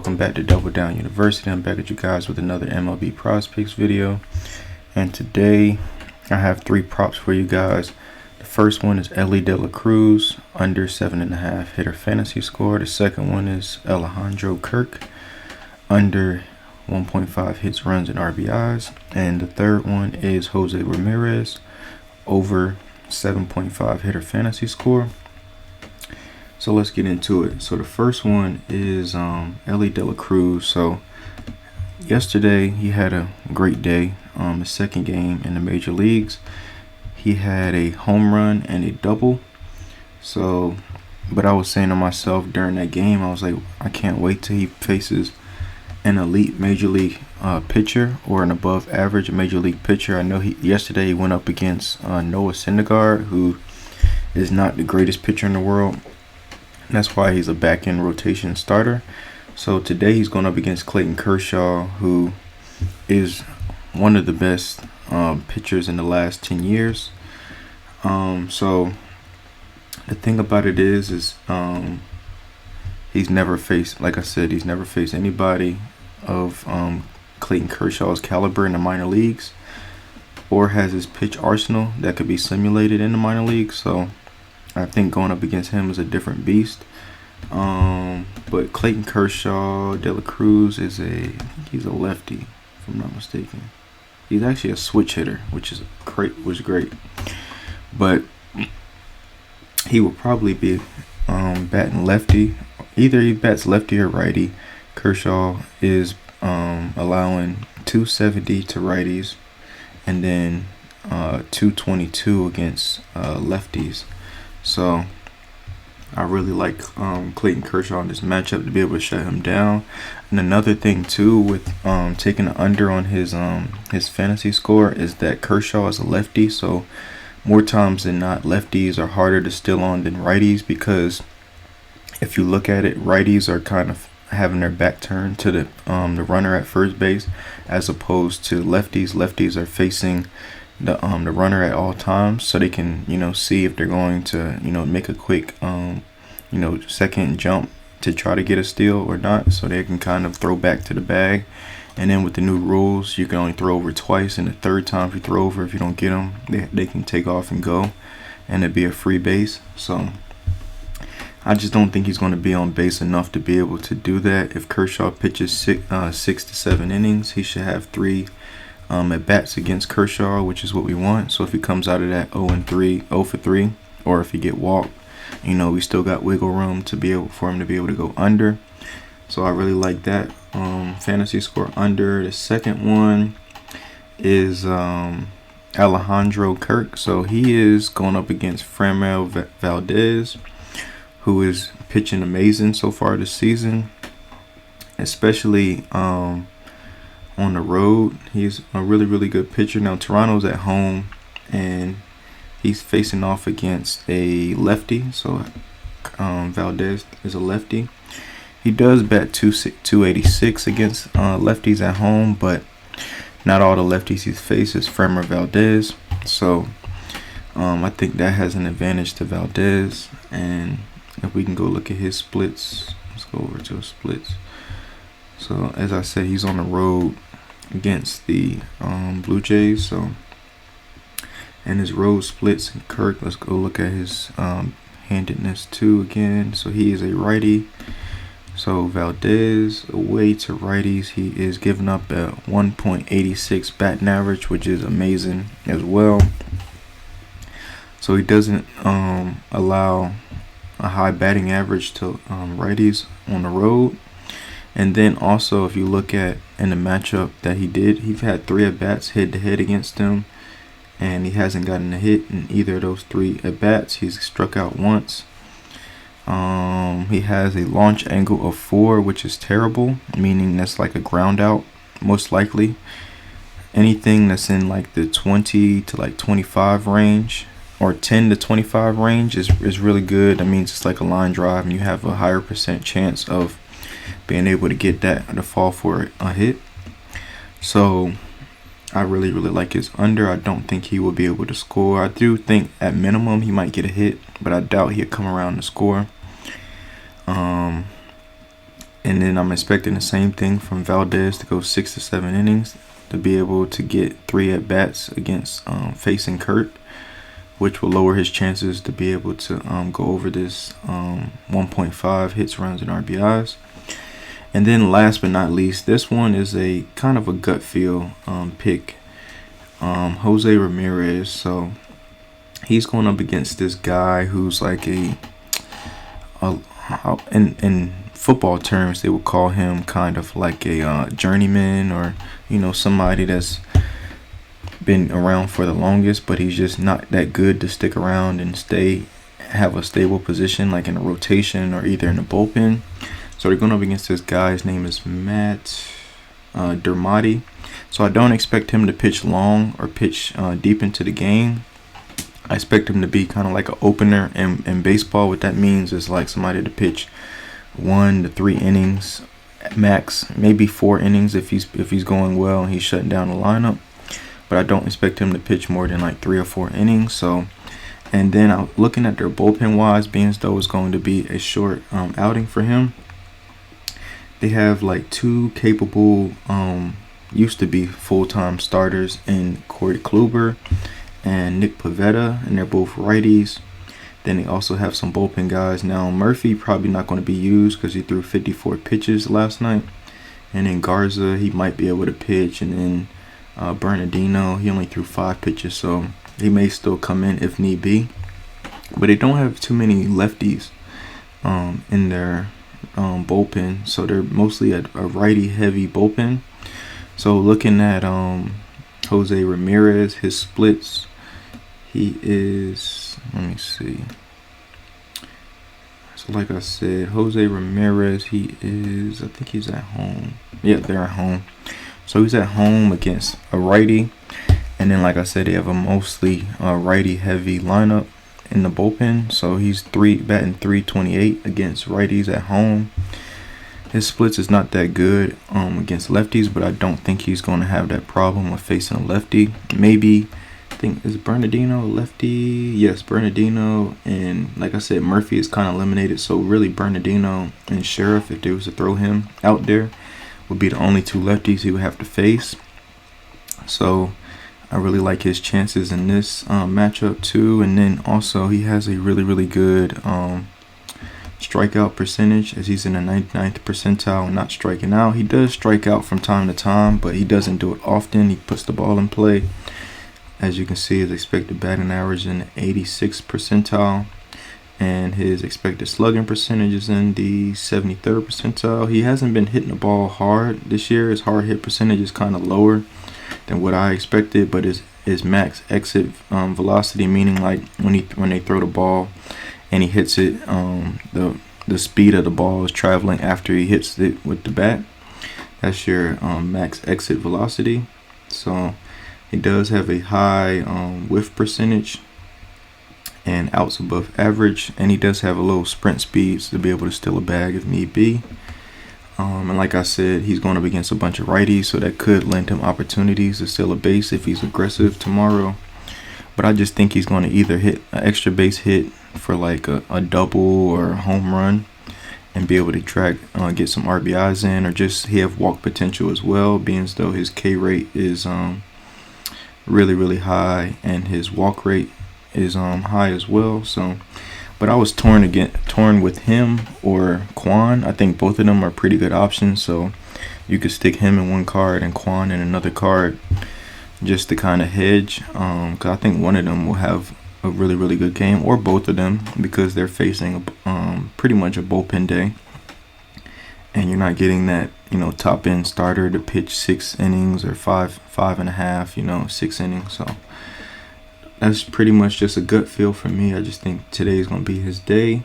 welcome back to Double Down University. I'm back at you guys with another MLB Prizepicks video, and today I have 3 props for you guys. The first one is Elly De La Cruz under 7.5 hitter fantasy score. The second one is Alejandro Kirk under 1.5 hits, runs, and RBIs, and the third one is Jose Ramirez over 7.5 hitter fantasy score. So let's get into it. So the first one is Elly De La Cruz. So yesterday he had a great day. His second game in the major leagues, he had a home run and a double. So, but I was saying to myself during that game, I was like, I can't wait till he faces an elite major league pitcher or an above average major league pitcher. I know yesterday he went up against Noah Syndergaard, who is not the greatest pitcher in the world. That's why he's a back-end rotation starter. So today he's going up against Clayton Kershaw, who is one of the best pitchers in the last 10 years. So the thing about it is he's never faced, like I said, he's never faced anybody of Clayton Kershaw's caliber in the minor leagues, or has his pitch arsenal that could be simulated in the minor leagues. So I think going up against him is a different beast. But Clayton Kershaw, De La Cruz he's a lefty, if I'm not mistaken. He's actually a switch hitter, which is great. But he will probably be batting lefty. Either he bats lefty or righty. Kershaw is allowing 270 to righties, and then 222 against lefties. So I really like Clayton Kershaw in this matchup to be able to shut him down. And another thing too with taking the under on his fantasy score is that Kershaw is a lefty, so more times than not lefties are harder to steal on than righties, because if you look at it, righties are kind of having their back turned to the runner at first base, as opposed to lefties. Lefties are facing the runner at all times, so they can see if they're going to make a quick second jump to try to get a steal or not, so they can kind of throw back to the bag. And then with the new rules, you can only throw over twice, and the third time if you throw over, if you don't get them, they can take off and go, and it'd be a free base. So I just don't think he's going to be on base enough to be able to do that. If Kershaw pitches 6 to 7 innings, he should have 3 at bats against Kershaw, which is what we want. So if he comes out of that 0 for 3, or if he get walked, we still got wiggle room for him to be able to go under. So I really like that fantasy score under. The second one is Alejandro Kirk. So he is going up against Ramirez, who is pitching amazing so far this season, especially on the road. He's a really good pitcher. Now Toronto's at home, and he's facing off against a lefty. So Valdez is a lefty. He does bat 286 against lefties at home, but not all the lefties he's faced is Framber Valdez. So I think that has an advantage to Valdez. And if we can go look at his splits, let's go over to his splits. So as I said, he's on the road against the Blue Jays. So, and his road splits in Kirk, let's go look at his handedness too again. So he is a righty. So Valdez away to righties, he is giving up a 1.86 batting average, which is amazing as well. So he doesn't allow a high batting average to righties on the road. And then also, if you look at in the matchup that he had 3 at bats head to head against him, and he hasn't gotten a hit in either of those 3 at bats. He's struck out once. He has a launch angle of 4, which is terrible, meaning that's like a ground out, most likely. Anything that's in like the 20 to like 25 range, or 10 to 25 range is really good. That means it's like a line drive, and you have a higher % chance of being able to get that to fall for a hit. So I really like his under. I don't think he will be able to score. I do think at minimum he might get a hit, but I doubt he'll come around to score. And then I'm expecting the same thing from Valdez to go 6 to 7 innings to be able to get 3 at bats against facing Kirk, which will lower his chances to be able to go over this 1.5 hits, runs, and RBIs. And then last but not least, this one is a kind of a gut feel pick. Jose Ramirez. So he's going up against this guy who's like in football terms, they would call him kind of like a journeyman, or somebody that's been around for the longest, but he's just not that good to stick around and have a stable position like in a rotation or either in the bullpen. So they're going up against this guy. His name is Matt Dermody. So I don't expect him to pitch long or pitch deep into the game. I expect him to be kind of like an opener in baseball. What that means is like somebody to pitch 1 to 3 innings max, maybe 4 innings if he's going well and he's shutting down the lineup. But I don't expect him to pitch more than like 3 or 4 innings. So, and then I'm looking at their bullpen wise, being as though it's going to be a short outing for him. They have like 2 capable, used to be full-time starters in Corey Kluber and Nick Pivetta, and they're both righties. Then they also have some bullpen guys. Now Murphy probably not going to be used because he threw 54 pitches last night. And then Garza, he might be able to pitch. And then Bernardino, he only threw 5 pitches, so he may still come in if need be. But they don't have too many lefties in their bullpen, so they're mostly a righty-heavy bullpen. So looking at Jose Ramirez, his splits, he is, let me see. So like I said, Jose Ramirez, he is, I think he's at home. Yeah, they're at home. So he's at home against a righty. And then like I said, they have a mostly righty-heavy lineup in the bullpen. So he's batting .328 against righties at home. His splits is not that good against lefties, but I don't think he's going to have that problem of facing a lefty. Maybe, I think, is Bernardino a lefty? Yes, Bernardino. And like I said, Murphy is kind of eliminated. So really Bernardino and Sheriff, if they was to throw him out there, would be the only 2 lefties he would have to face. So I really like his chances in this matchup too. And then also he has a really, really good strikeout percentage, as he's in the 99th percentile and not striking out. He does strike out from time to time, but he doesn't do it often. He puts the ball in play. As you can see, his expected batting average in the 86th percentile, and his expected slugging percentage is in the 73rd percentile. He hasn't been hitting the ball hard this year. His hard hit percentage is kind of lower than what I expected, but his max exit velocity, meaning like when they throw the ball and he hits it, the speed of the ball is traveling after he hits it with the bat. That's your max exit velocity. So he does have a high whiff percentage and outs above average, and he does have a little sprint speeds to be able to steal a bag if need be. And like I said, he's going up against a bunch of righties, so that could lend him opportunities to steal a base if he's aggressive tomorrow. But I just think he's going to either hit an extra base hit for like a double or a home run and be able to get some RBIs in, or just he have walk potential as well, being as though his K rate is really, really high and his walk rate is high as well. So, but I was torn with him or Quan. I think both of them are pretty good options, so you could stick him in one card and Quan in another card, just to kind of hedge, because I think one of them will have a really, really good game, or both of them, because they're facing pretty much a bullpen day, and you're not getting that top end starter to pitch 6 innings or five and a half, 6 innings. So that's pretty much just a gut feel for me. I just think today's gonna be his day.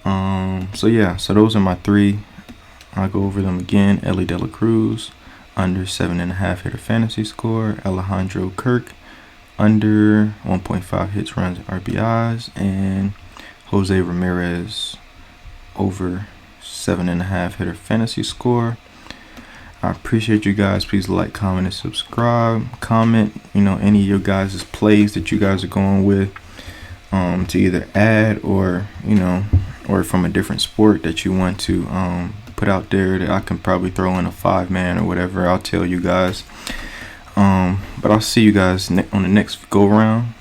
So yeah, so those are my 3. I'll go over them again. Elly De La Cruz, under 7.5 hitter fantasy score. Alejandro Kirk, under 1.5 hits, runs, RBIs. And Jose Ramirez, over 7.5 hitter fantasy score. I appreciate you guys. Please like, comment, and subscribe. Comment, any of your guys' plays that you guys are going with, to either add or from a different sport that you want to put out there that I can probably throw in a 5-man or whatever. I'll tell you guys. But I'll see you guys on the next go around.